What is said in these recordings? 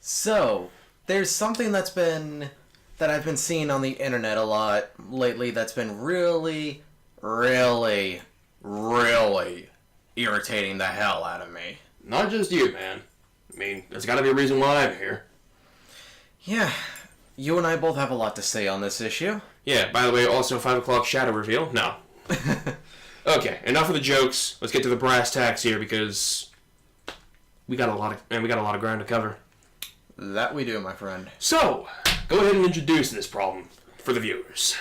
So, there's something that I've been seeing on the internet a lot lately that's been really, really, really irritating the hell out of me. Not just you, man. I mean, there's gotta be a reason why I'm here. Yeah, you and I both have a lot to say on this issue. Yeah, by the way, also 5 o'clock shadow reveal? No. Okay, enough of the jokes. Let's get to the brass tacks here because we got a lot of ground to cover. That we do, my friend. So, go ahead and introduce this problem for the viewers.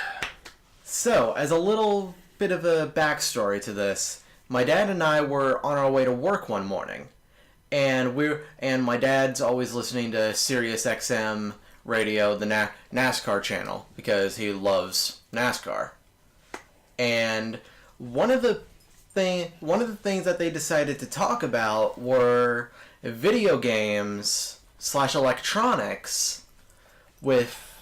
So, as a little bit of a backstory to this, my dad and I were on our way to work one morning, and my dad's always listening to Sirius XM radio, the NASCAR channel, because he loves NASCAR. And one of the things that they decided to talk about were video games / electronics with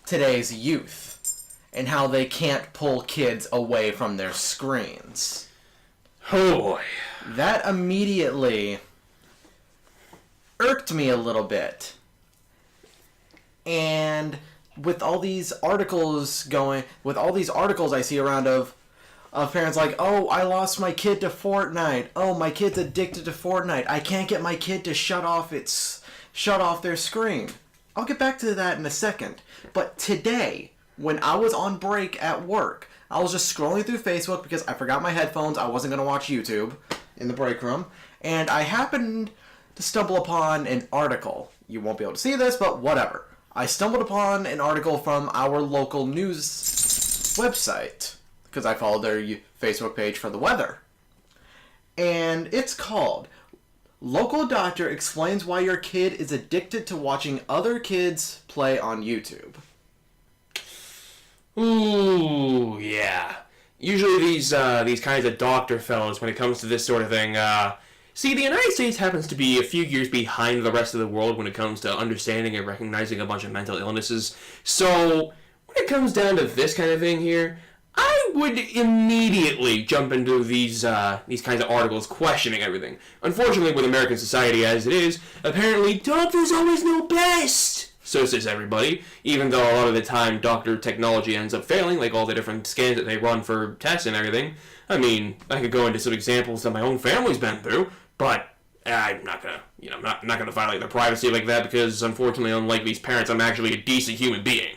today's youth and how they can't pull kids away from their screens. Oh boy. That immediately irked me a little bit. And with all these articles I see around of parents like, oh, I lost my kid to Fortnite. Oh, my kid's addicted to Fortnite. I can't get my kid to shut off their screen. I'll get back to that in a second. But today, when I was on break at work, I was just scrolling through Facebook because I forgot my headphones. I wasn't going to watch YouTube in the break room. And I happened to stumble upon an article. You won't be able to see this, but whatever. I stumbled upon an article from our local news website because I followed their Facebook page for the weather. And it's called Local Doctor Explains Why Your Kid is Addicted to Watching Other Kids Play on YouTube. Ooh, yeah. Usually these kinds of doctor fellows, when it comes to this sort of thing, see, the United States happens to be a few years behind the rest of the world when it comes to understanding and recognizing a bunch of mental illnesses. So, when it comes down to this kind of thing here, I would immediately jump into these kinds of articles questioning everything. Unfortunately, with American society as it is, apparently doctors always know best! So says everybody, even though a lot of the time doctor technology ends up failing, like all the different scans that they run for tests and everything. I mean, I could go into some examples that my own family's been through, but I'm not gonna, I'm not gonna violate their privacy like that because, unfortunately, unlike these parents, I'm actually a decent human being.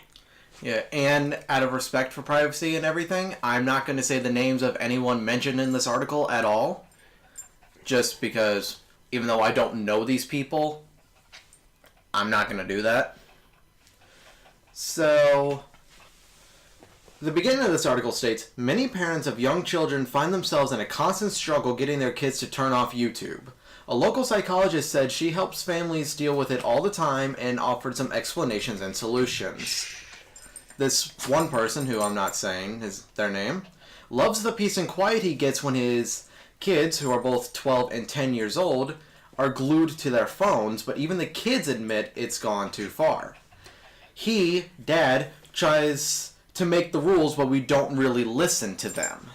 Yeah, and out of respect for privacy and everything, I'm not going to say the names of anyone mentioned in this article at all. Just because, even though I don't know these people, I'm not going to do that. So, the beginning of this article states, many parents of young children find themselves in a constant struggle getting their kids to turn off YouTube. A local psychologist said she helps families deal with it all the time and offered some explanations and solutions. This one person, who I'm not saying is their name, loves the peace and quiet he gets when his kids, who are both 12 and 10 years old, are glued to their phones, but even the kids admit it's gone too far. He, Dad, tries to make the rules, but we don't really listen to them.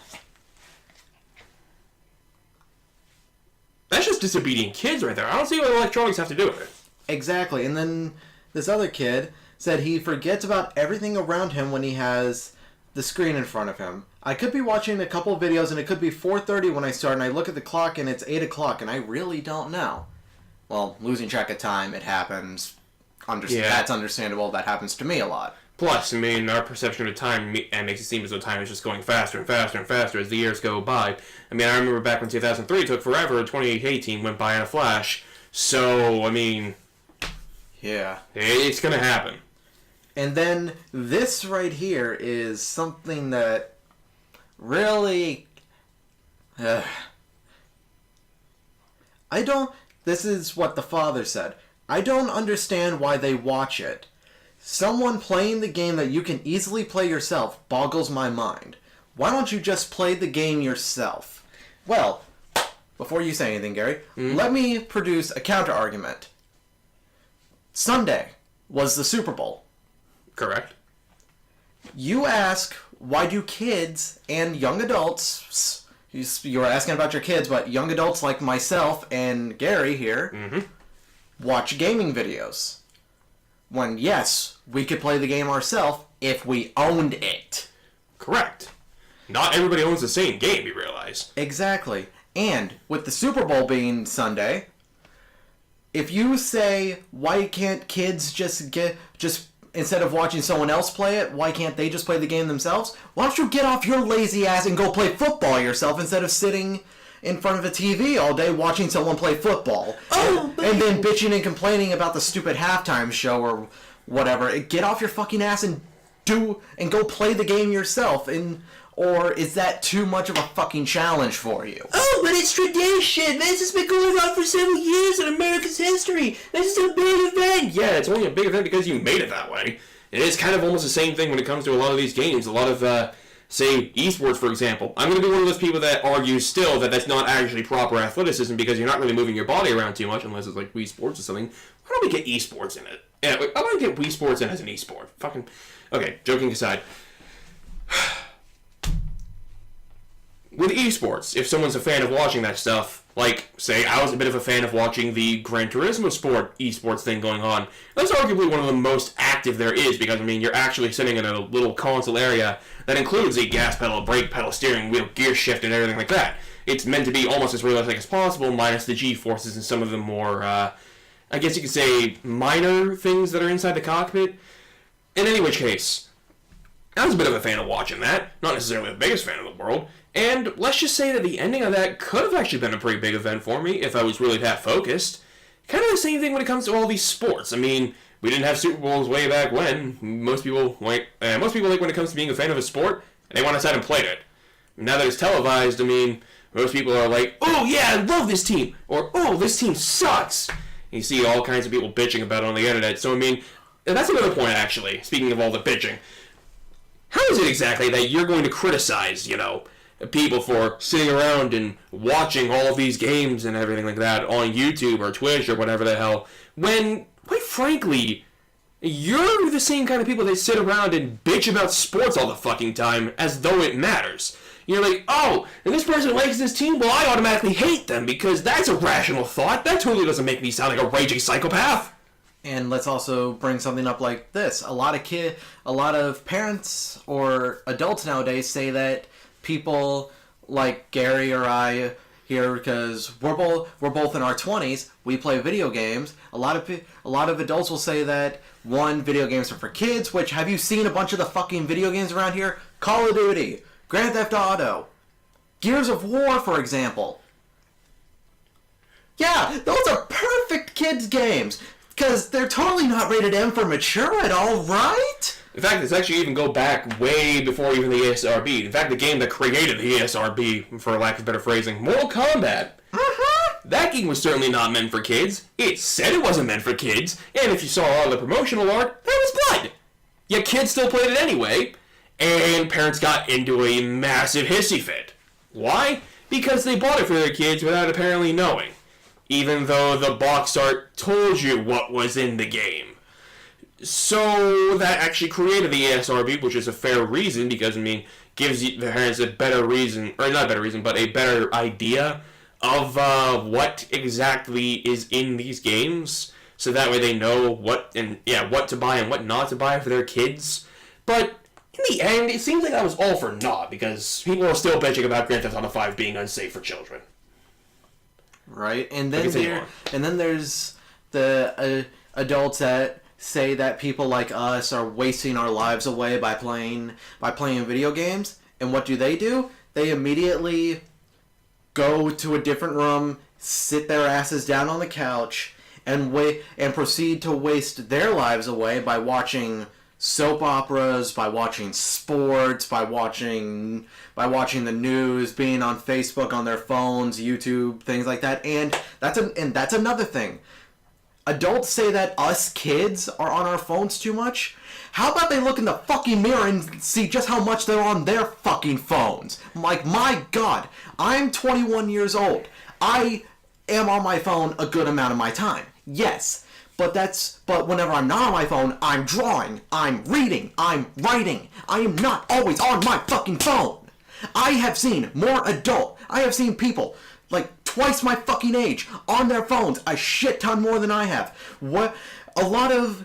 That's just disobedient kids right there. I don't see what electronics have to do with it. Exactly, and then this other kid said he forgets about everything around him when he has the screen in front of him. I could be watching a couple of videos and it could be 4:30 when I start and I look at the clock and it's 8 o'clock and I really don't know. Well, losing track of time, it happens. That's understandable. That happens to me a lot. Plus, I mean, our perception of time makes it seem as though time is just going faster and faster and faster as the years go by. I mean, I remember back when 2003 took forever, 2018 went by in a flash. So, I mean, yeah, it's gonna happen. And then this right here is something that really... This is what the father said. I don't understand why they watch it. Someone playing the game that you can easily play yourself boggles my mind. Why don't you just play the game yourself? Well, before you say anything, Gary, let me produce a counter-argument. Sunday was the Super Bowl. Correct. You ask, why do kids and young adults, you were asking about your kids, but young adults like myself and Gary here, watch gaming videos. When, yes, we could play the game ourselves if we owned it. Correct. Not everybody owns the same game, you realize. Exactly. And with the Super Bowl being Sunday, if you say, why can't kids just instead of watching someone else play it, why can't they just play the game themselves? Why don't you get off your lazy ass and go play football yourself instead of sitting in front of a TV all day watching someone play football? And then bitching and complaining about the stupid halftime show or whatever. Get off your fucking ass and go play the game yourself. Or is that too much of a fucking challenge for you? Oh, but it's tradition! This has been going on for several years in America's history! This is a big event! Yeah, it's only a big event because you made it that way. It is kind of almost the same thing when it comes to a lot of these games. A lot of, say, eSports, for example. I'm going to be one of those people that argues still that that's not actually proper athleticism because you're not really moving your body around too much unless it's like Wii Sports or something. Why don't we get eSports in it? Yeah, I want to get Wii Sports in as an eSport. Fucking... Okay, joking aside. With eSports, if someone's a fan of watching that stuff, like, say, I was a bit of a fan of watching the Gran Turismo Sport eSports thing going on, that's arguably one of the most active there is, because, I mean, you're actually sitting in a little console area that includes a gas pedal, brake pedal, steering wheel, gear shift, and everything like that. It's meant to be almost as realistic as possible, minus the G-forces and some of the more, I guess you could say, minor things that are inside the cockpit. In any which case, I was a bit of a fan of watching that, not necessarily the biggest fan in the world, and let's just say that the ending of that could have actually been a pretty big event for me if I was really that focused. Kind of the same thing when it comes to all these sports. I mean, we didn't have Super Bowls way back when. Most people like when it comes to being a fan of a sport, they went outside and played it. Now that it's televised, I mean, most people are like, oh yeah, I love this team, or oh, this team sucks. And you see all kinds of people bitching about it on the internet. So I mean, that's another point actually, speaking of all the bitching. How is it exactly that you're going to criticize, people for sitting around and watching all of these games and everything like that on YouTube or Twitch or whatever the hell, when, quite frankly, you're the same kind of people that sit around and bitch about sports all the fucking time as though it matters. You're like, oh, and this person likes this team, well, I automatically hate them because that's a rational thought. That totally doesn't make me sound like a raging psychopath. And let's also bring something up like this. A lot of parents or adults nowadays say that people like Gary or I here, because we're both in our 20s, we play video games. A lot of adults will say that video games are for kids, which have you seen a bunch of the fucking video games around here? Call of Duty, Grand Theft Auto, Gears of War, for example. Yeah, those are perfect kids games. Because they're totally not rated M for mature at all, right? In fact, this actually even go back way before even the ESRB. In fact, the game that created the ESRB, for lack of better phrasing, Mortal Kombat. That game was certainly not meant for kids. It said it wasn't meant for kids, and if you saw all the promotional art, that was blood. Yet kids still played it anyway, and parents got into a massive hissy fit. Why? Because they bought it for their kids without apparently knowing. Even though the box art told you what was in the game. So that actually created the ESRB, which is a fair reason, because, I mean, gives the parents a better reason, or not a better reason, but a better idea of what exactly is in these games, so that way they know what to buy and what not to buy for their kids. But in the end, it seems like that was all for naught, because people are still bitching about Grand Theft Auto 5 being unsafe for children. Right, and then there's the adults that say that people like us are wasting our lives away by playing video games. And what do? They immediately go to a different room, sit their asses down on the couch, and proceed to waste their lives away by watching soap operas, by watching sports, by watching the news, being on Facebook on their phones, YouTube, things like that. And that's another thing. Adults say that us kids are on our phones too much. How about they look in the fucking mirror and see just how much they're on their fucking phones? Like, my God, I'm 21 years old. I am on my phone a good amount of my time. Yes. But whenever I'm not on my phone, I'm drawing, I'm reading, I'm writing. I am not always on my fucking phone. I have seen people, like twice my fucking age on their phones, a shit ton more than I have. What a lot of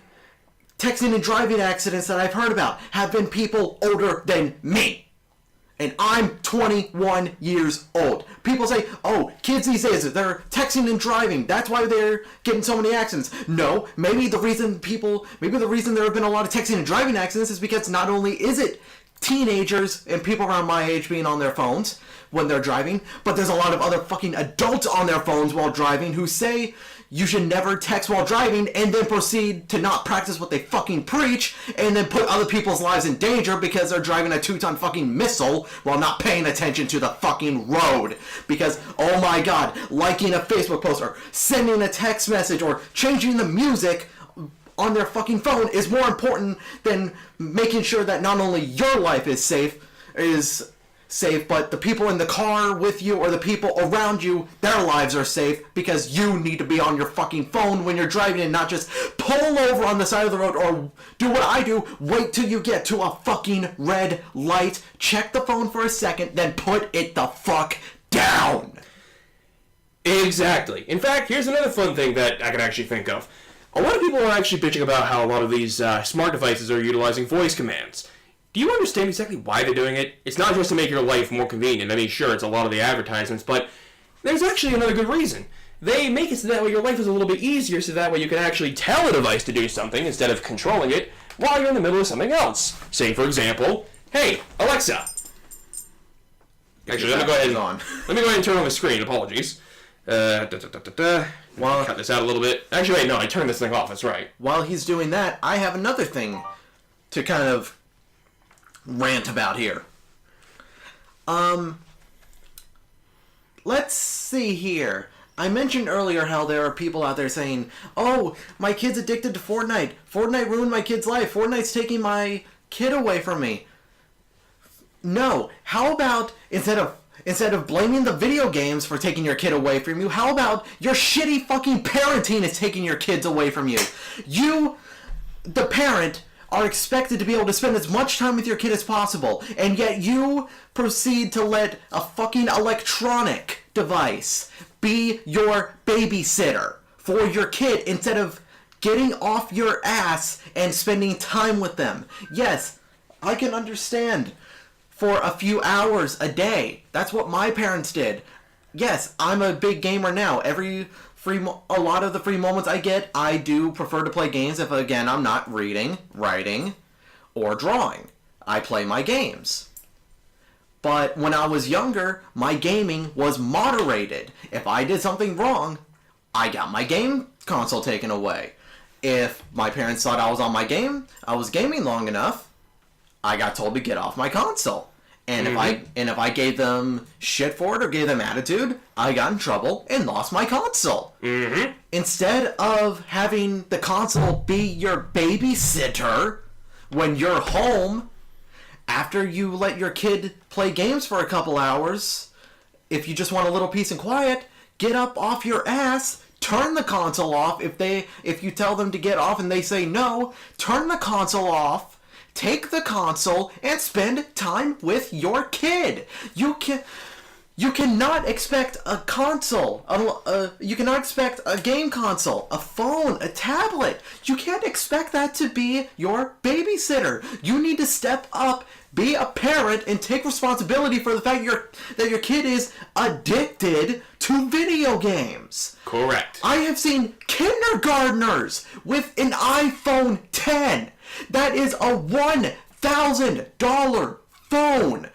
texting and driving accidents that I've heard about have been people older than me. And I'm 21 years old. People say, oh, kids these days, they're texting and driving. That's why they're getting so many accidents. No, maybe the reason there have been a lot of texting and driving accidents is because not only is it teenagers and people around my age being on their phones when they're driving, but there's a lot of other fucking adults on their phones while driving who say you should never text while driving and then proceed to not practice what they fucking preach and then put other people's lives in danger because they're driving a 2-ton fucking missile while not paying attention to the fucking road. Because, oh my god, liking a Facebook post or sending a text message or changing the music on their fucking phone is more important than making sure that not only your life is safe, but the people in the car with you or the people around you, their lives are safe, because you need to be on your fucking phone when you're driving and not just pull over on the side of the road or do what I do, wait till you get to a fucking red light, check the phone for a second, then put it the fuck down. Exactly. In fact, here's another fun thing that I can actually think of. A lot of people are actually bitching about how a lot of these smart devices are utilizing voice commands. Do you understand exactly why they're doing it? It's not just to make your life more convenient. I mean, sure, it's a lot of the advertisements, but there's actually another good reason. They make it so that way your life is a little bit easier, so that way you can actually tell a device to do something instead of controlling it while you're in the middle of something else. Say, for example, hey, Alexa. Actually, let me go ahead and turn on the screen. Apologies. Well, cut this out a little bit. Actually, wait, no, I turned this thing off. That's right. While he's doing that, I have another thing to kind of rant about here. Let's see here. I mentioned earlier how there are people out there saying, oh, my kid's addicted to Fortnite. Fortnite ruined my kid's life. Fortnite's taking my kid away from me. No. How about, instead of blaming the video games for taking your kid away from you, how about your shitty fucking parenting is taking your kids away from you? You, the parent, are expected to be able to spend as much time with your kid as possible, and yet you proceed to let a fucking electronic device be your babysitter for your kid instead of getting off your ass and spending time with them. Yes, I can understand for a few hours a day. That's what my parents did. Yes, I'm a big gamer now. A lot of the free moments I get, I do prefer to play games if, again, I'm not reading, writing, or drawing. I play my games. But when I was younger, my gaming was moderated. If I did something wrong, I got my game console taken away. If my parents thought I was gaming long enough, I got told to get off my console. And if I gave them shit for it or gave them attitude, I got in trouble and lost my console. Instead of having the console be your babysitter when you're home, after you let your kid play games for a couple hours, if you just want a little peace and quiet, get up off your ass, turn the console off. If you tell them to get off and they say no, turn the console off. Take the console and spend time with your kid. You cannot expect a console. You cannot expect a game console, a phone, a tablet. You can't expect that to be your babysitter. You need to step up, be a parent, and take responsibility for the fact that your kid is addicted to video games. Correct. I have seen kindergartners with an iPhone 10. That is a $1,000 phone.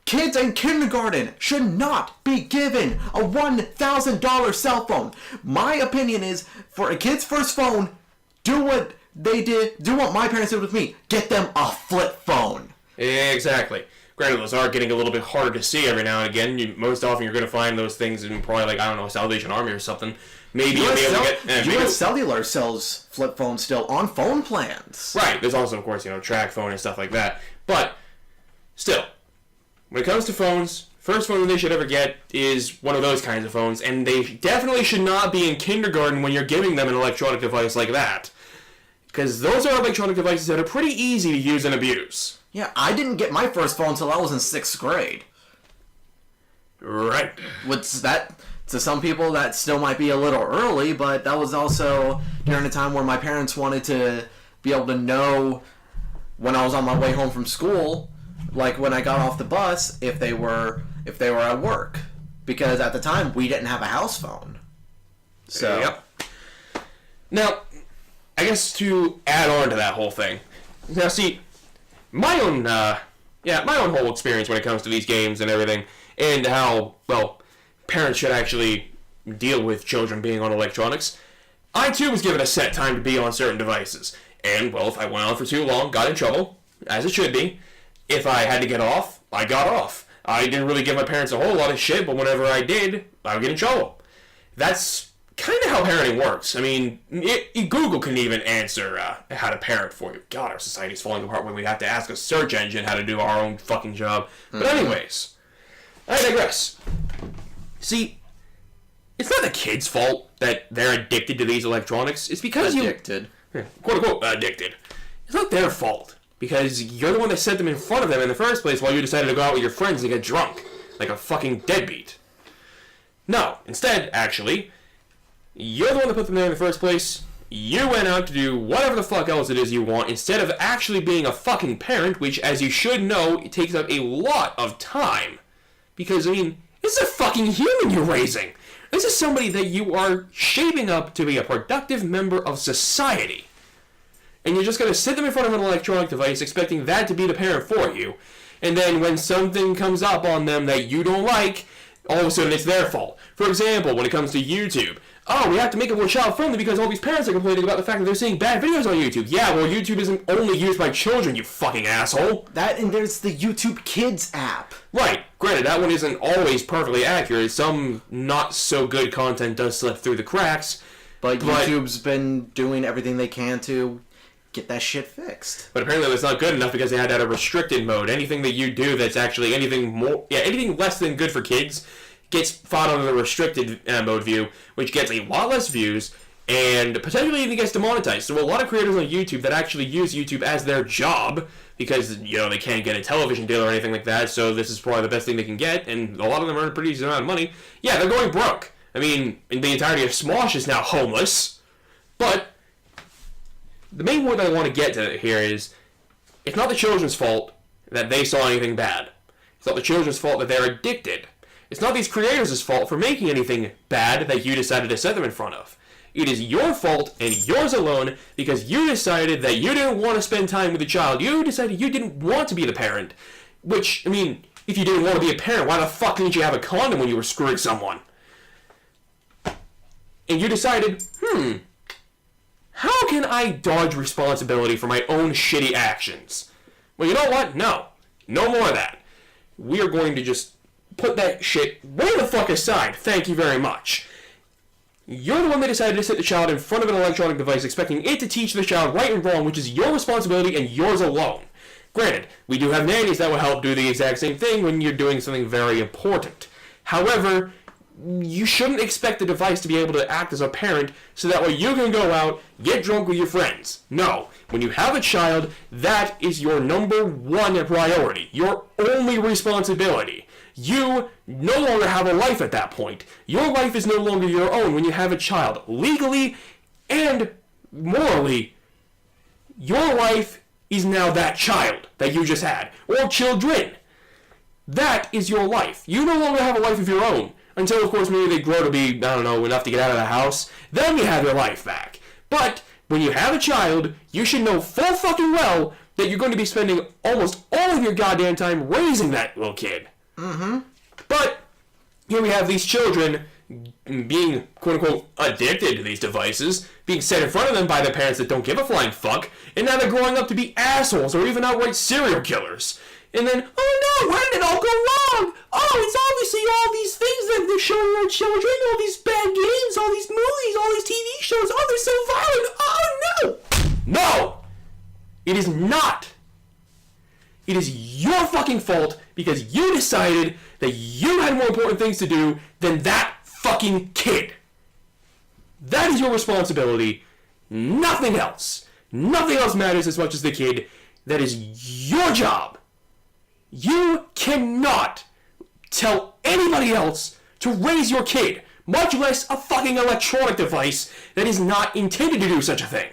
Kids in kindergarten should not be given a $1,000 cell phone. My opinion is, for a kid's first phone, do what my parents did with me. Get them a flip phone. Exactly. Granted, those are getting a little bit harder to see every now and again. Most often you're going to find those things in probably, like, I don't know, Salvation Army or something. Maybe you'll be able to get... US Cellular sells flip phones still on phone plans. Right. There's also, of course, track phone and stuff like that. But, still, when it comes to phones, first phone they should ever get is one of those kinds of phones, and they definitely should not be in kindergarten when you're giving them an electronic device like that. Because those are electronic devices that are pretty easy to use and abuse. Yeah, I didn't get my first phone until I was in 6th grade. Right. What's that? to some people that still might be a little early, but that was also during a time where my parents wanted to be able to know when I was on my way home from school, like when I got off the bus, if they were at work, because at the time we didn't have a house phone. So Yep. Now, I guess to add on to that whole thing, now see, my own whole experience when it comes to these games and everything, and how, well, parents should actually deal with children being on electronics. I too was given a set time to be on certain devices. And, well, if I went on for too long, got in trouble, as it should be. If I had to get off, I got off. I didn't really give my parents a whole lot of shit, but whenever I did, I would get in trouble. That's kind of how parenting works. I mean, Google can even answer how to parent for you. God, our society's falling apart when we have to ask a search engine how to do our own fucking job. But anyways, I digress. See, it's not the kid's fault that they're addicted to these electronics. It's because addicted. Quote-unquote addicted. It's not their fault, because you're the one that set them in front of them in the first place while you decided to go out with your friends and get drunk, like a fucking deadbeat. No, instead, actually, you're the one that put them there in the first place. You went out to do whatever the fuck else it is you want, instead of actually being a fucking parent, which, as you should know, it takes up a lot of time. Because, I mean, this is a fucking human you're raising. This is somebody that you are shaping up to be a productive member of society. And you're just going to sit them in front of an electronic device expecting that to be the parent for you. And then when something comes up on them that you don't like, all of a sudden it's their fault. For example, when it comes to YouTube. Oh, we have to make it more child-friendly because all these parents are complaining about the fact that they're seeing bad videos on YouTube. Yeah, well, YouTube isn't only used by children, you fucking asshole. That, and there's the YouTube Kids app. Right. Granted, that one isn't always perfectly accurate. Some not-so-good content does slip through the cracks. But YouTube's been doing everything they can to get that shit fixed. But apparently that's not good enough because they had to have a restricted mode. Anything that you do that's actually anything less than good for kids gets fought under the restricted mode view, which gets a lot less views and potentially even gets demonetized. So a lot of creators on YouTube that actually use YouTube as their job because, you know, they can't get a television deal or anything like that, so this is probably the best thing they can get, and a lot of them earn a pretty decent amount of money. Yeah, they're going broke. I mean, the entirety of Smosh is now homeless. But the main point that I want to get to here is, it's not the children's fault that they saw anything bad. It's not the children's fault that they're addicted. It's not these creators' fault for making anything bad that you decided to set them in front of. It is your fault and yours alone because you decided that you didn't want to spend time with the child. You decided you didn't want to be the parent. Which, I mean, if you didn't want to be a parent, why the fuck didn't you have a condom when you were screwing someone? And you decided, how can I dodge responsibility for my own shitty actions? Well, you know what? No. No more of that. We are going to just put that shit way the fuck aside. Thank you very much. You're the one that decided to sit the child in front of an electronic device expecting it to teach the child right and wrong, which is your responsibility and yours alone. Granted, we do have nannies that will help do the exact same thing when you're doing something very important. However, you shouldn't expect the device to be able to act as a parent so that way you can go out, get drunk with your friends. No. When you have a child, that is your number one priority. Your only responsibility. You no longer have a life at that point. Your life is no longer your own when you have a child. Legally and morally, your life is now that child that you just had. Or children. That is your life. You no longer have a life of your own. Until, of course, maybe they grow to be, I don't know, enough to get out of the house. Then you have your life back. But when you have a child, you should know full fucking well that you're going to be spending almost all of your goddamn time raising that little kid. But here we have these children being, quote-unquote, addicted to these devices, being set in front of them by their parents that don't give a flying fuck, and now they're growing up to be assholes or even outright serial killers. And then, oh no, where did it all go wrong? Oh, it's obviously all these things that they're showing our children, all these bad games, all these movies, all these TV shows, oh, they're so violent, oh no! No! It is not. It is your fucking fault because you decided that you had more important things to do than that fucking kid. That is your responsibility. Nothing else. Nothing else matters as much as the kid. That is your job. You cannot tell anybody else to raise your kid Much less a fucking electronic device that is not intended to do such a thing.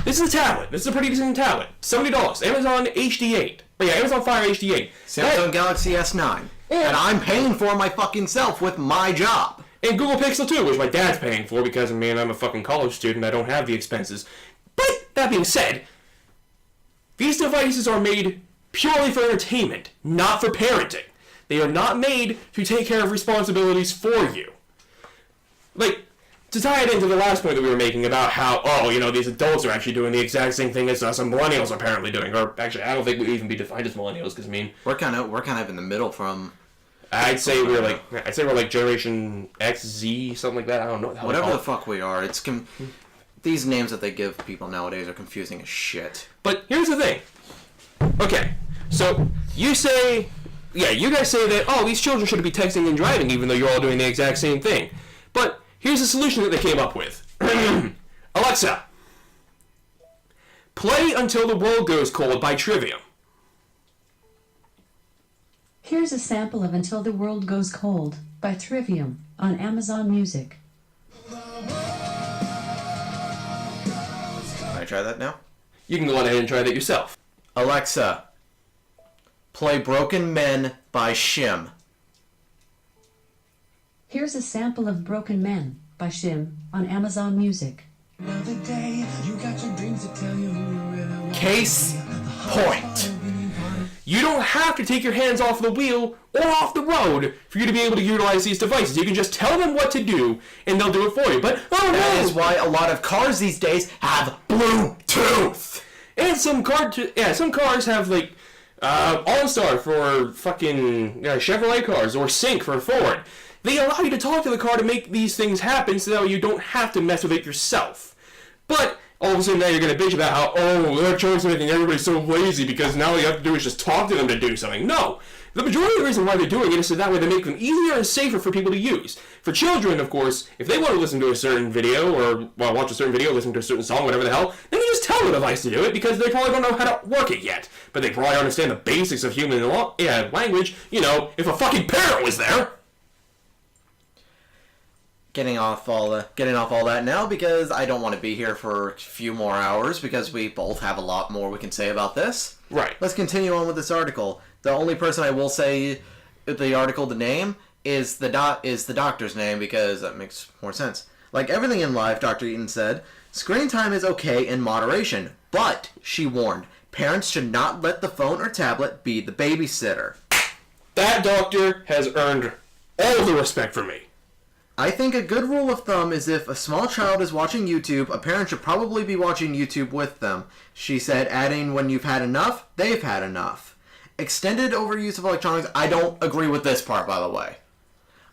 This is a tablet. This is a pretty decent tablet. $70. Amazon HD8. But yeah, Amazon Fire HD8. Samsung Galaxy S9. And I'm paying for my fucking self with my job. And Google Pixel 2, which my dad's paying for because, man, I'm a fucking college student. I don't have the expenses. But, that being said, these devices are made purely for entertainment, not for parenting. They are not made to take care of responsibilities for you. Like, to tie it into the last point that we were making about how, these adults are actually doing the exact same thing as some millennials are apparently doing. Or, actually, I don't think we'd even be defined as millennials, because, we're kind of in the middle from... I'd say we're like Generation X, Z, something like that. I don't know. Whatever the fuck we are, these names that they give people nowadays are confusing as shit. But here's the thing. Okay, so you guys say that, these children shouldn't be texting and driving even though you're all doing the exact same thing. But here's the solution that they came up with. Alexa, play Until the World Goes Cold by Trivium. Here's a sample of Until the World Goes Cold by Trivium on Amazon Music. Can I try that now? You can go on ahead and try that yourself. Alexa, play Broken Men by Shim. Here's a sample of Broken Men by Shim on Amazon Music. Case point. You don't have to take your hands off the wheel or off the road for you to be able to utilize these devices. You can just tell them what to do, and they'll do it for you. But, That is why a lot of cars these days have Bluetooth. And some cars have, like, OnStar for fucking Chevrolet cars, or Sync for Ford. They allow you to talk to the car to make these things happen so that you don't have to mess with it yourself. But all of a sudden now you're going to bitch about how, electronics are making everybody so lazy because now all you have to do is just talk to them to do something. No. The majority of the reason why they're doing it is so that way they make them easier and safer for people to use. For children, of course, if they want to listen to a certain video or watch a certain video, listen to a certain song, whatever the hell, they can just tell the device to do it because they probably don't know how to work it yet. But they probably understand the basics of human language, if a fucking parent was there. Getting off all that now because I don't want to be here for a few more hours because we both have a lot more we can say about this. Right. Let's continue on with this article. The only person I will say the name is the doctor's name because that makes more sense. Like everything in life, Dr. Deaton said, screen time is okay in moderation, but, she warned, parents should not let the phone or tablet be the babysitter. That doctor has earned all the respect from me. I think a good rule of thumb is if a small child is watching YouTube, a parent should probably be watching YouTube with them, she said, adding, when you've had enough, they've had enough. Extended overuse of electronics, I don't agree with this part, by the way.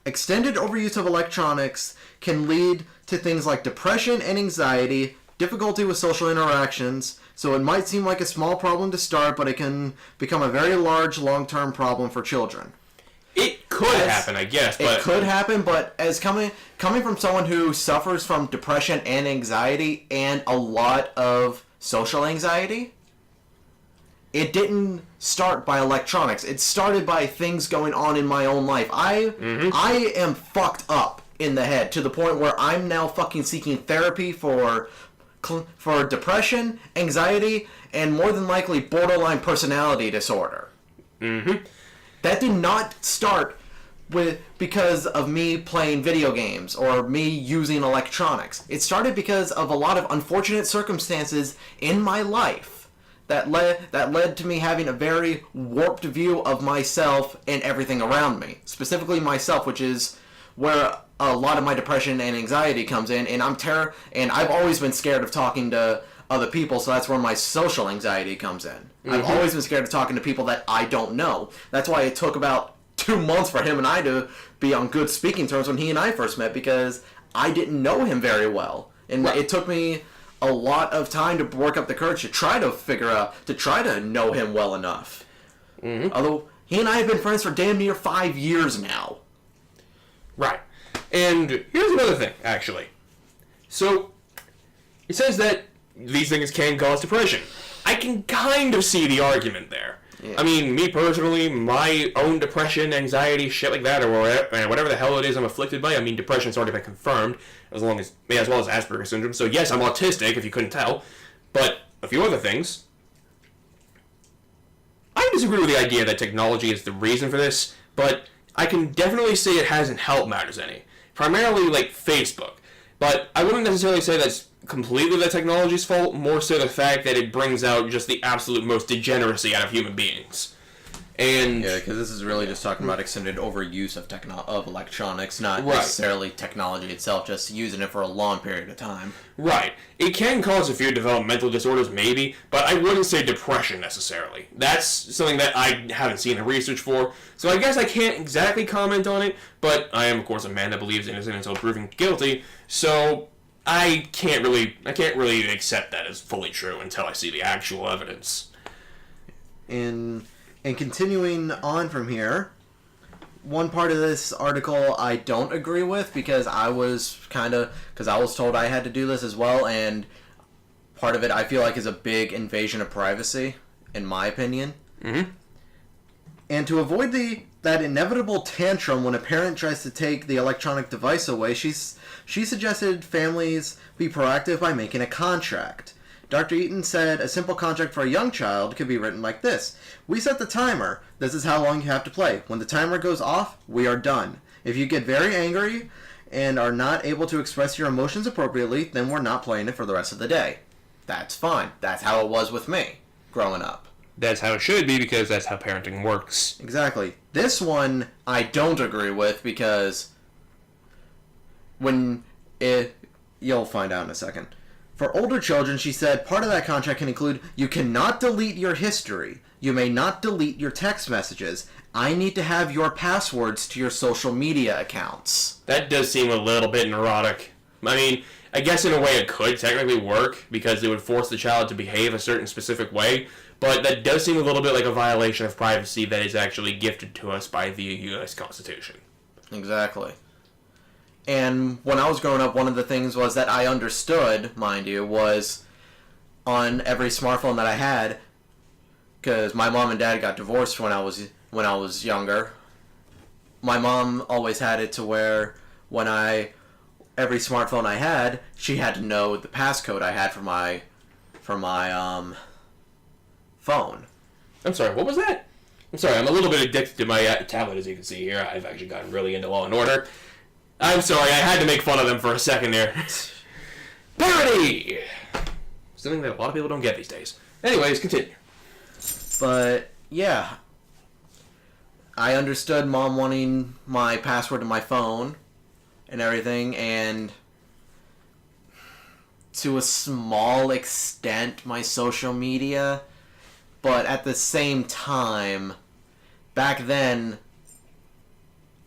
Extended overuse of electronics can lead to things like depression and anxiety, difficulty with social interactions, so it might seem like a small problem to start, but it can become a very large long-term problem for children. It could happen, I guess. But it could happen, but as coming from someone who suffers from depression and anxiety and a lot of social anxiety, it didn't start by electronics. It started by things going on in my own life. I am fucked up in the head to the point where I'm now fucking seeking therapy for depression, anxiety, and more than likely borderline personality disorder. Mm-hmm. That did not start because of me playing video games or me using electronics. It started because of a lot of unfortunate circumstances in my life that led to me having a very warped view of myself and everything around me. Specifically myself, which is where a lot of my depression and anxiety comes in, and I've always been scared of talking to other people, so that's where my social anxiety comes in. Mm-hmm. I've always been scared of talking to people that I don't know. That's why it took about 2 months for him and I to be on good speaking terms when he and I first met, because I didn't know him very well. And It took me a lot of time to work up the courage to try to know him well enough. Mm-hmm. Although, he and I have been friends for damn near 5 years now. Right. And here's another thing, actually. So, it says that these things can cause depression. I can kind of see the argument there. Yeah. I mean, me personally, my own depression, anxiety, shit like that, or whatever the hell it is I'm afflicted by. I mean, depression's already been confirmed, as well as Asperger's syndrome. So yes, I'm autistic, if you couldn't tell. But a few other things. I disagree with the idea that technology is the reason for this, but I can definitely say it hasn't helped matters any. Primarily, like, Facebook. But I wouldn't necessarily say that's completely the technology's fault, more so the fact that it brings out just the absolute most degeneracy out of human beings. And yeah, because this is really just talking about extended overuse of electronics, not necessarily technology itself, just using it for a long period of time. Right. It can cause a few developmental disorders, maybe, but I wouldn't say depression necessarily. That's something that I haven't seen the research for, so I guess I can't exactly comment on it, but I am, of course, a man that believes innocent until proven guilty, so I can't really accept that as fully true until I see the actual evidence. And continuing on from here, one part of this article I don't agree with because I was told I had to do this as well, and part of it I feel like is a big invasion of privacy, in my opinion. Mm-hmm. And to avoid that inevitable tantrum when a parent tries to take the electronic device away, she suggested families be proactive by making a contract. Dr. Eaton said a simple contract for a young child could be written like this. We set the timer. This is how long you have to play. When the timer goes off, we are done. If you get very angry and are not able to express your emotions appropriately, then we're not playing it for the rest of the day. That's fine. That's how it was with me growing up. That's how it should be because that's how parenting works. Exactly. This one I don't agree with because you'll find out in a second. For older children, she said, part of that contract can include, you cannot delete your history. You may not delete your text messages. I need to have your passwords to your social media accounts. That does seem a little bit neurotic. I mean, I guess in a way it could technically work because it would force the child to behave a certain specific way, but that does seem a little bit like a violation of privacy that is actually gifted to us by the U.S. Constitution. Exactly. And when I was growing up, one of the things was that I understood, mind you, was on every smartphone that I had, because my mom and dad got divorced when I was younger. My mom always had it to where every smartphone I had, she had to know the passcode I had for my phone. I'm sorry, what was that? I'm sorry, I'm a little bit addicted to my tablet, as you can see here. I've actually gotten really into Law and Order. I'm sorry, I had to make fun of them for a second there. Parody! Something that a lot of people don't get these days. Anyways, continue. But, yeah. I understood Mom wanting my password to my phone and everything, and to a small extent, my social media. But at the same time, back then,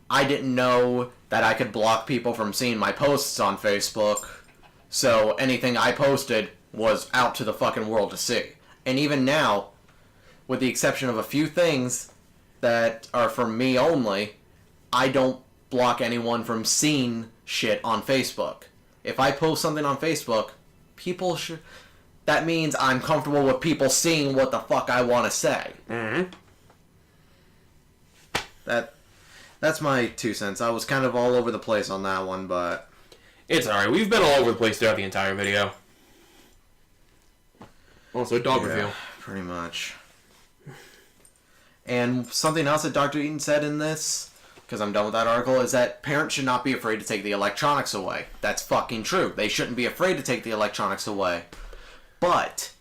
I didn't know that I could block people from seeing my posts on Facebook, so anything I posted was out to the fucking world to see. And even now, with the exception of a few things that are for me only, I don't block anyone from seeing shit on Facebook. If I post something on Facebook, people should... That means I'm comfortable with people seeing what the fuck I want to say. Mm-hmm. That's my 2 cents. I was kind of all over the place on that one, but... It's alright. We've been all over the place throughout the entire video. Also, dog review. Pretty much. And something else that Dr. Eaton said in this, because I'm done with that article, is that parents should not be afraid to take the electronics away. That's fucking true. They shouldn't be afraid to take the electronics away. But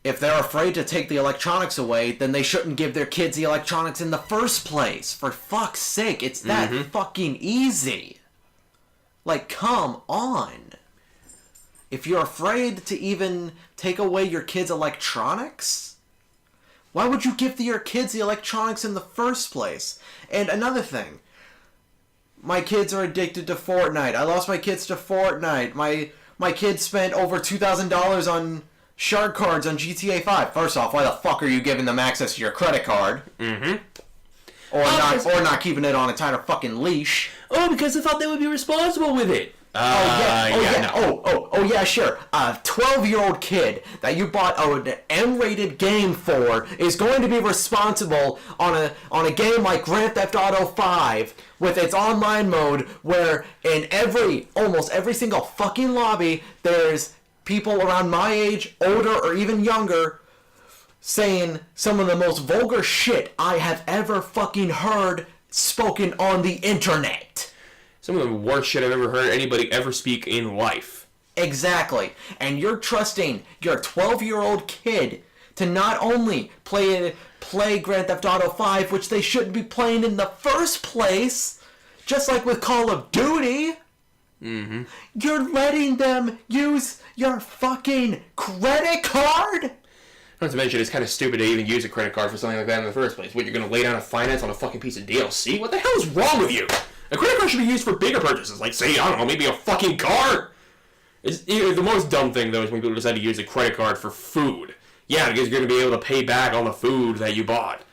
if they're afraid to take the electronics away, then they shouldn't give their kids the electronics in the first place. For fuck's sake, it's that fucking easy. Like, come on. If you're afraid to even take away your kids' electronics, why would you give your kids the electronics in the first place? And another thing, my kids are addicted to Fortnite. I lost my kids to Fortnite. My kids spent over $2,000 on shark cards on GTA 5. First off, why the fuck are you giving them access to your credit card? Mm-hmm. Or not keeping it on a tighter fucking leash. Oh, because I thought they would be responsible with it. Yeah, yeah, sure, a 12-year-old kid that you bought an M-rated game for is going to be responsible on a game like Grand Theft Auto 5 with its online mode, where in almost every single fucking lobby, there's people around my age, older, or even younger, saying some of the most vulgar shit I have ever fucking heard spoken on the internet. Some of the worst shit I've ever heard anybody ever speak in life. Exactly. And you're trusting your 12-year-old kid to not only play Grand Theft Auto 5, which they shouldn't be playing in the first place, just like with Call of Duty. Mm-hmm. You're letting them use your fucking credit card? Not to mention, it's kind of stupid to even use a credit card for something like that in the first place. What, you're going to lay down a finance on a fucking piece of DLC? What the hell is wrong with you? A credit card should be used for bigger purchases, like, say, I don't know, maybe a fucking car. The most dumb thing, though, is when people decide to use a credit card for food. Yeah, because you're going to be able to pay back all the food that you bought.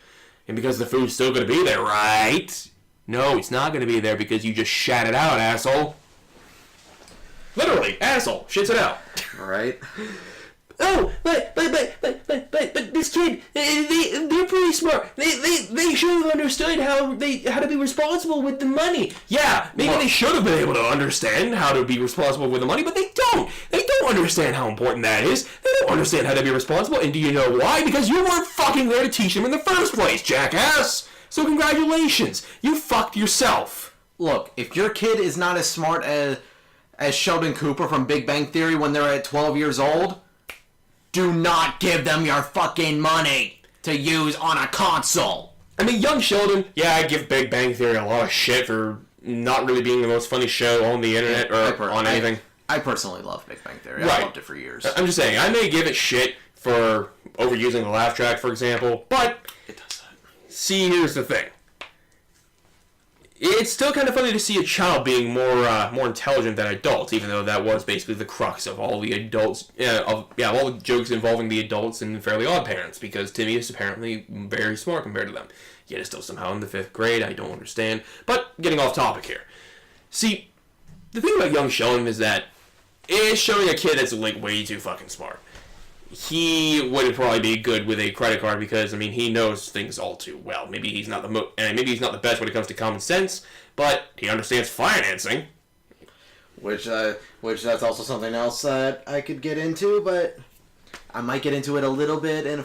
And because the food's still going to be there, right? No, it's not going to be there because you just shat it out, asshole. Literally, asshole, shits it out. Right? Oh, but this kid, they're pretty smart. They should have understood how to be responsible with the money. Yeah, maybe they should have been able to understand how to be responsible with the money, but they don't. They don't understand how important that is. They don't understand how to be responsible, and do you know why? Because you weren't fucking there to teach them in the first place, jackass. So congratulations, you fucked yourself. Look, if your kid is not as smart as Sheldon Cooper from Big Bang Theory when they're at 12 years old, do not give them your fucking money to use on a console. I mean, young Sheldon, yeah, I give Big Bang Theory a lot of shit for not really being the most funny show on the internet or on anything. I personally love Big Bang Theory. Right. I loved it for years. I'm just saying, I may give it shit for overusing the laugh track, for example, but It does that. see, here's the thing. It's still kind of funny to see a child being more intelligent than adults, even though that was basically the crux of all the adults, all the jokes involving the adults in Fairly Odd Parents, because Timmy is apparently very smart compared to them. Yet it's still somehow in the 5th grade, I don't understand. But, getting off topic here. See, the thing about young Sheldon is that it's showing a kid that's, like, way too fucking smart. He would probably be good with a credit card because, I mean, he knows things all too well. Maybe he's not the best when it comes to common sense, but he understands financing. Which that's also something else that I could get into, but I might get into it a little bit in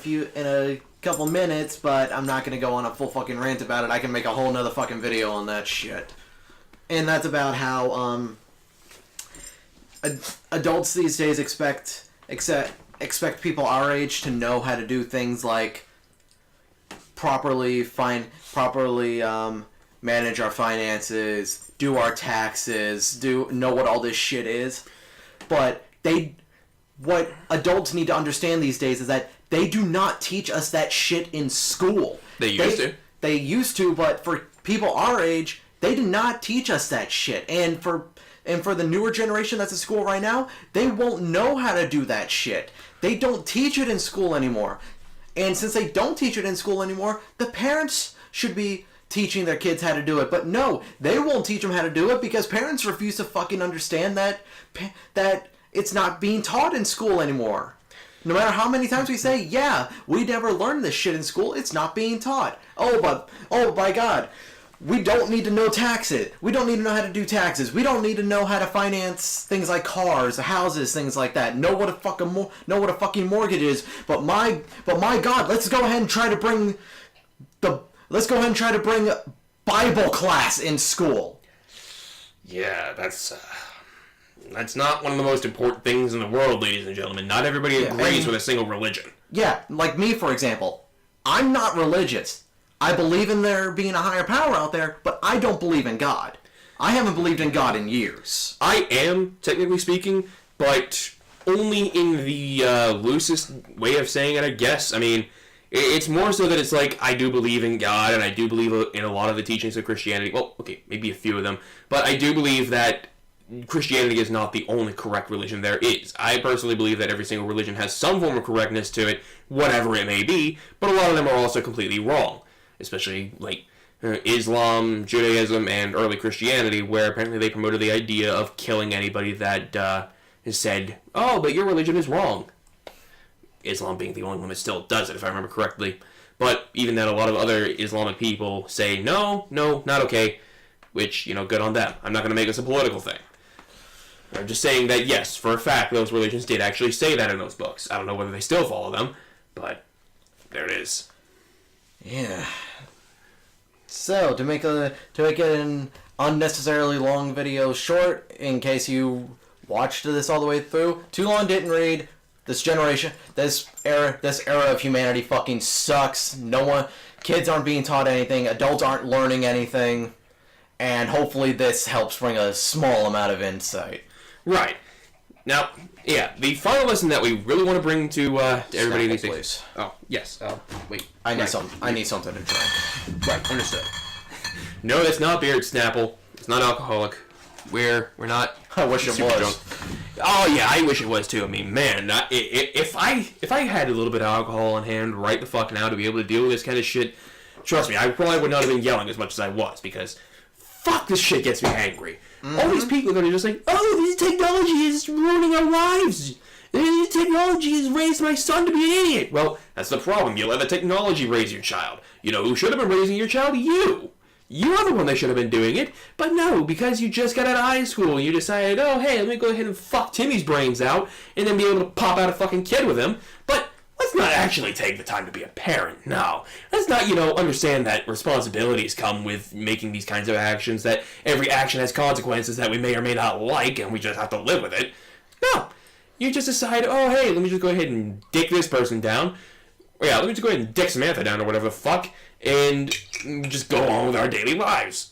a couple minutes, but I'm not gonna go on a full fucking rant about it. I can make a whole nother fucking video on that shit. And that's about how adults these days expect people our age to know how to do things like properly manage our finances, do our taxes, know what all this shit is. But what adults need to understand these days is that they do not teach us that shit in school. They used to. They used to, but for people our age, they did not teach us that shit. And for the newer generation that's in school right now, they won't know how to do that shit. They don't teach it in school anymore. And since they don't teach it in school anymore, the parents should be teaching their kids how to do it. But no, they won't teach them how to do it because parents refuse to fucking understand that it's not being taught in school anymore. No matter how many times we say, yeah, we never learned this shit in school, it's not being taught. Oh my God. We don't need to know taxes. We don't need to know how to do taxes. We don't need to know how to finance things like cars, houses, things like that. Know what a fucking mortgage is. But my God, let's go ahead and try to bring Bible class in school. Yeah, that's not one of the most important things in the world, ladies and gentlemen. Not everybody agrees with a single religion. Yeah, like me, for example. I'm not religious. I believe in there being a higher power out there, but I don't believe in God. I haven't believed in God in years. I am, technically speaking, but only in the loosest way of saying it, I guess. I mean, it's more so that it's like, I do believe in God, and I do believe in a lot of the teachings of Christianity. Well, okay, maybe a few of them. But I do believe that Christianity is not the only correct religion there is. I personally believe that every single religion has some form of correctness to it, whatever it may be, but a lot of them are also completely wrong. Especially, like, Islam, Judaism, and early Christianity, where apparently they promoted the idea of killing anybody that has said, oh, but your religion is wrong. Islam being the only one that still does it, if I remember correctly. But even then, a lot of other Islamic people say, no, not okay. Which, good on them. I'm not going to make this a political thing. I'm just saying that, yes, for a fact, those religions did actually say that in those books. I don't know whether they still follow them, but there it is. Yeah. So, to make an unnecessarily long video short, in case you watched this all the way through, too long didn't read. This generation, this era of humanity fucking sucks. Kids aren't being taught anything, adults aren't learning anything, and hopefully this helps bring a small amount of insight. Right. Now, yeah, the final lesson that we really want to bring to everybody these days. Please. Oh, yes. Wait. I need something to drink. Right, understood. No, that's not beer, it's Snapple. It's not alcoholic. We're not. I wish it was. Drunk. Oh yeah, I wish it was too. I mean, man, if I had a little bit of alcohol on hand right the fuck now to be able to deal with this kind of shit, trust me, I probably would not have been yelling as much as I was, because fuck, this shit gets me angry. Mm-hmm. All these people that are just like, oh, this technology is ruining our lives. This technology has raised my son to be an idiot. Well, that's the problem. You let the technology raise your child. You know who should have been raising your child? You. You're the one that should have been doing it. But no, because you just got out of high school, you decided, oh, hey, let me go ahead and fuck Timmy's brains out and then be able to pop out a fucking kid with him. But let's not actually take the time to be a parent. No. Let's not, understand that responsibilities come with making these kinds of actions, that every action has consequences that we may or may not like, and we just have to live with it. No. You just decide, oh, hey, let me just go ahead and dick this person down. Yeah, let me just go ahead and dick Samantha down or whatever the fuck, and just go on with our daily lives.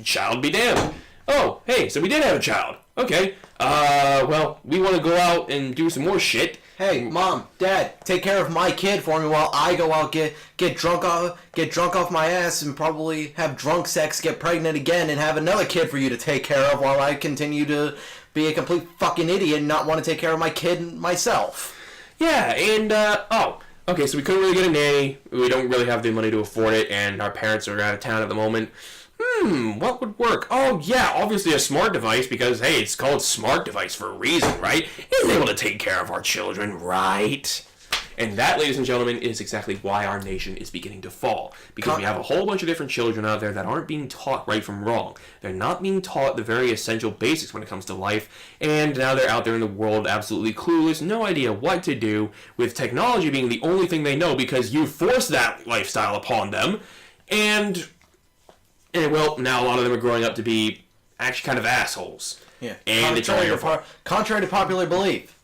Child be damned. Oh, hey, so we did have a child. Okay. Well, we want to go out and do some more shit. Hey, Mom, Dad, take care of my kid for me while I go out get drunk off my ass and probably have drunk sex, get pregnant again, and have another kid for you to take care of while I continue to be a complete fucking idiot and not want to take care of my kid myself. Yeah, and okay, so we couldn't really get a nanny. We don't really have the money to afford it, and our parents are out of town at the moment. What would work? Oh, yeah, obviously a smart device, because, hey, it's called smart device for a reason, right? It's able to take care of our children, right? And that, ladies and gentlemen, is exactly why our nation is beginning to fall. Because we have a whole bunch of different children out there that aren't being taught right from wrong. They're not being taught the very essential basics when it comes to life, and now they're out there in the world absolutely clueless, no idea what to do, with technology being the only thing they know because you forced that lifestyle upon them, and well, now a lot of them are growing up to be actually kind of assholes. Yeah. And it's all your fault. Contrary to popular belief,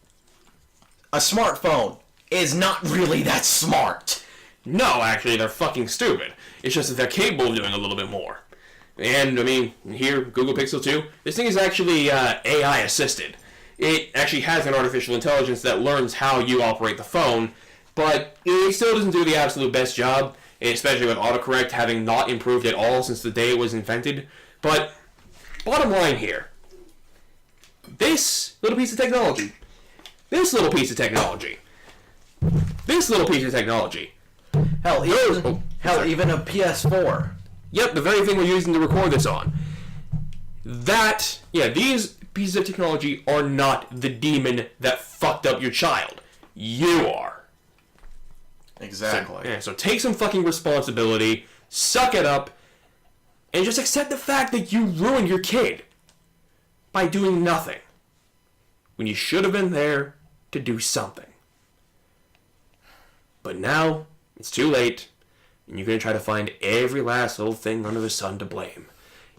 a smartphone is not really that smart. No, actually, they're fucking stupid. It's just that they're capable of doing a little bit more. And, I mean, here, Google Pixel 2, this thing is actually AI assisted. It actually has an artificial intelligence that learns how you operate the phone, but it still doesn't do the absolute best job, especially with autocorrect having not improved at all since the day it was invented. But, bottom line here, this little piece of technology, Hell, even a PS4. Yep, the very thing we're using to record this on. These pieces of technology are not the demon that fucked up your child. You are. Exactly. So take some fucking responsibility, suck it up, and just accept the fact that you ruined your kid by doing nothing when you should have been there to do something. But now, it's too late, and you're going to try to find every last little thing under the sun to blame,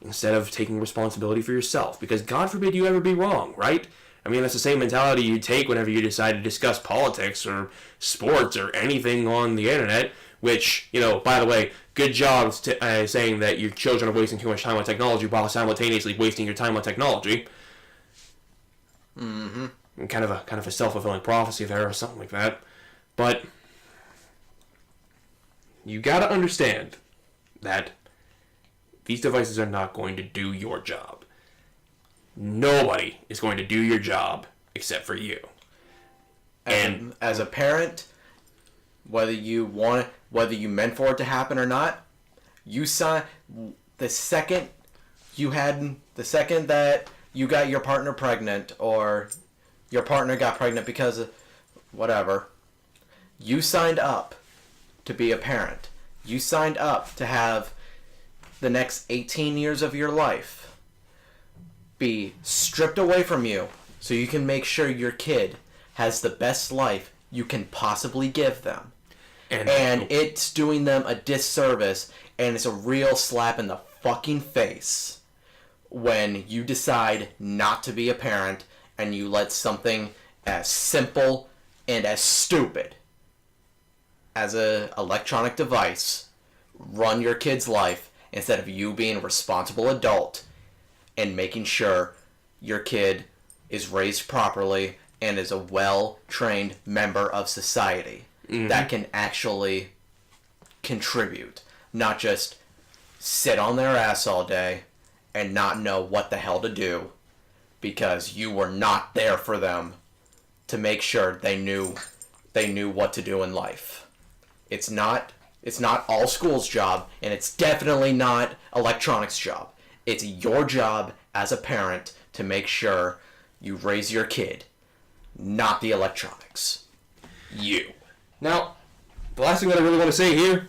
instead of taking responsibility for yourself, because God forbid you ever be wrong, right? I mean, that's the same mentality you take whenever you decide to discuss politics or sports or anything on the internet, which, by the way, good job saying that your children are wasting too much time on technology while simultaneously wasting your time on technology. Mm-hmm. And kind of a self-fulfilling prophecy there or something like that. But you gotta understand that these devices are not going to do your job. Nobody is going to do your job except for you. And as a parent, whether you meant for it to happen or not, the second that you got your partner pregnant, or your partner got pregnant because of whatever. You signed up to be a parent. You signed up to have the next 18 years of your life be stripped away from you so you can make sure your kid has the best life you can possibly give them. And it's doing them a disservice, and it's a real slap in the fucking face when you decide not to be a parent and you let something as simple and as stupid as an electronic device run your kid's life instead of you being a responsible adult and making sure your kid is raised properly and is a well-trained member of society that can actually contribute, not just sit on their ass all day and not know what the hell to do because you were not there for them to make sure they knew what to do in life. It's not all school's job, and it's definitely not electronics' job. It's your job as a parent to make sure you raise your kid, not the electronics. You. Now, the last thing that I really want to say here,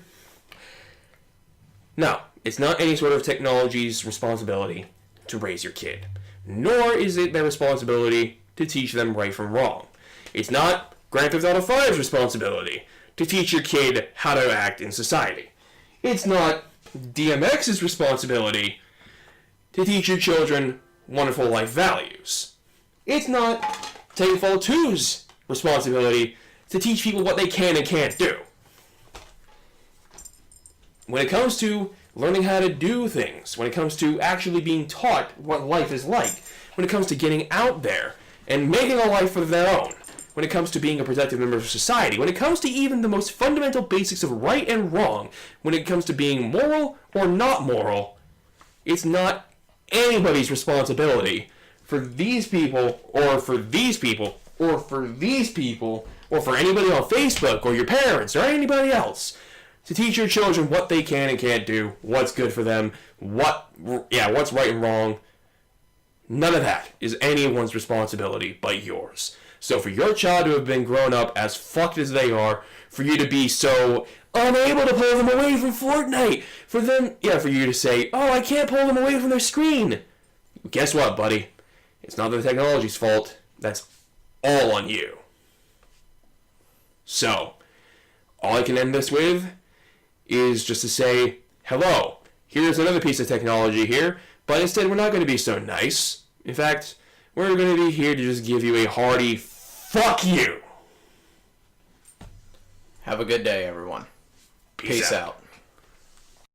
no, it's not any sort of technology's responsibility to raise your kid, nor is it their responsibility to teach them right from wrong. It's not Grand Theft Auto 5's responsibility to teach your kid how to act in society. It's not DMX's responsibility to teach your children wonderful life values. It's not Titanfall 2's responsibility to teach people what they can and can't do. When it comes to learning how to do things, when it comes to actually being taught what life is like, when it comes to getting out there and making a life of their own, when it comes to being a productive member of society, when it comes to even the most fundamental basics of right and wrong, when it comes to being moral or not moral, it's not anybody's responsibility for these people, or for these people, or for these people, or for anybody on Facebook, or your parents, or anybody else, to teach your children what they can and can't do, what's good for them, what's right and wrong. None of that is anyone's responsibility but yours. So for your child to have been grown up as fucked as they are, for you to be so unable to pull them away from Fortnite, for you to say, oh, I can't pull them away from their screen. Guess what, buddy? It's not the technology's fault. That's all on you. So, all I can end this with is just to say, hello, here's another piece of technology here, but instead we're not going to be so nice. In fact, we're going to be here to just give you a hearty fuck you. Have a good day, everyone. Peace out.